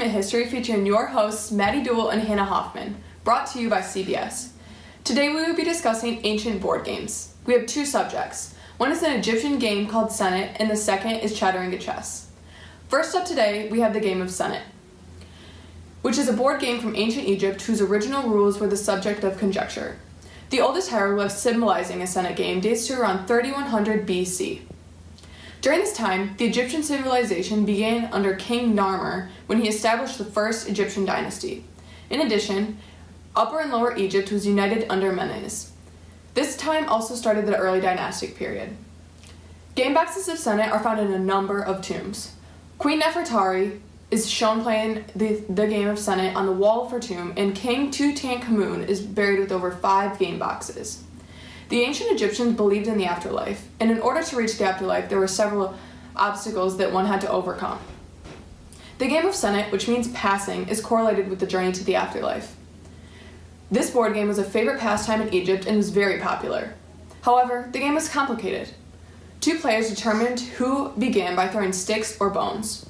Entertainment History featuring your hosts Maddie Duell and Hannah Hoffman, brought to you by CBS. Today we will be discussing ancient board games. We have two subjects. One is an Egyptian game called Senet, and the second is Chaturanga chess. First up today, we have the game of Senet, which is a board game from ancient Egypt whose original rules were the subject of conjecture. The oldest hieroglyph symbolizing a Senet game dates to around 3100 BC. During this time, the Egyptian civilization began under King Narmer when he established the first Egyptian dynasty. In addition, Upper and Lower Egypt was united under Menes. This time also started the early dynastic period. Game boxes of Senet are found in a number of tombs. Queen Nefertari is shown playing the game of Senet on the wall of her tomb, and King Tutankhamun is buried with over 5 game boxes. The ancient Egyptians believed in the afterlife, and in order to reach the afterlife, there were several obstacles that one had to overcome. The game of Senet, which means passing, is correlated with the journey to the afterlife. This board game was a favorite pastime in Egypt and was very popular. However, the game was complicated. 2 players determined who began by throwing sticks or bones.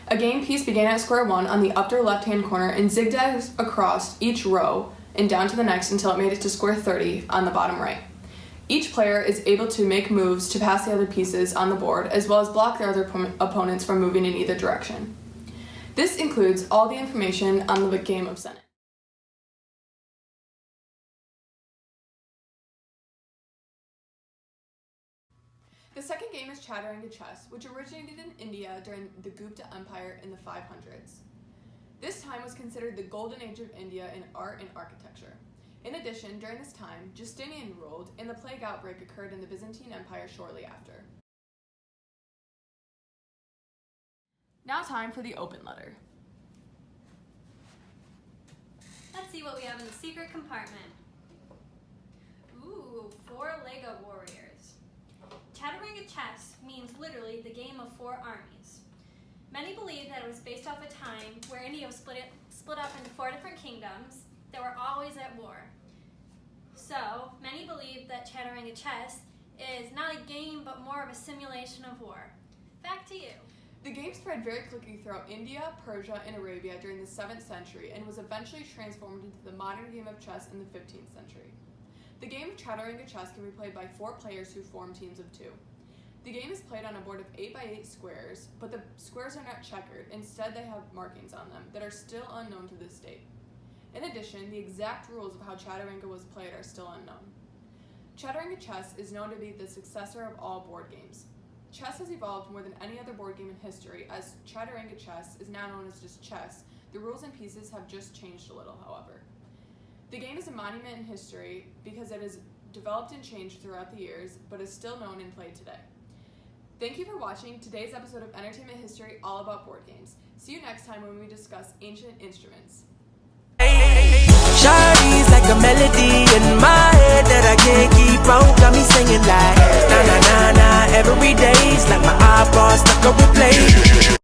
A game piece began at square 1 on the upper left-hand corner and zigzags across each row and down to the next until it made it to square 30 on the bottom right. Each player is able to make moves to pass the other pieces on the board, as well as block their other opponents from moving in either direction. This includes all the information on the game of Senet. The second game is Chaturanga chess, which originated in India during the Gupta Empire in the 500s. This time was considered the golden age of India in art and architecture. In addition, during this time, Justinian ruled, and the plague outbreak occurred in the Byzantine Empire shortly after. Now time for the open letter. Let's see what we have in the secret compartment. Ooh, 4 Lego warriors. Chaturanga chess means literally the game of 4 armies. Many believe that it was based off a time where India was split up into 4 different kingdoms that were always at war. So, many believe that Chaturanga chess is not a game but more of a simulation of war. Back to you. The game spread very quickly throughout India, Persia, and Arabia during the 7th century and was eventually transformed into the modern game of chess in the 15th century. The game of Chaturanga chess can be played by 4 players who form teams of 2. The game is played on a board of 8x8 squares, but the squares are not checkered. Instead, they have markings on them that are still unknown to this date. In addition, the exact rules of how Chaturanga was played are still unknown. Chaturanga chess is known to be the successor of all board games. Chess has evolved more than any other board game in history, as Chaturanga chess is now known as just chess. The rules and pieces have just changed a little, however. The game is a monument in history because it has developed and changed throughout the years, but is still known and played today. Thank you for watching today's episode of Entertainment History all about board games. See you next time when we discuss ancient instruments. Shawty's like a melody in my head that I can't keep on. Got me singing like na na na na every day's like my iPod stuck on replay.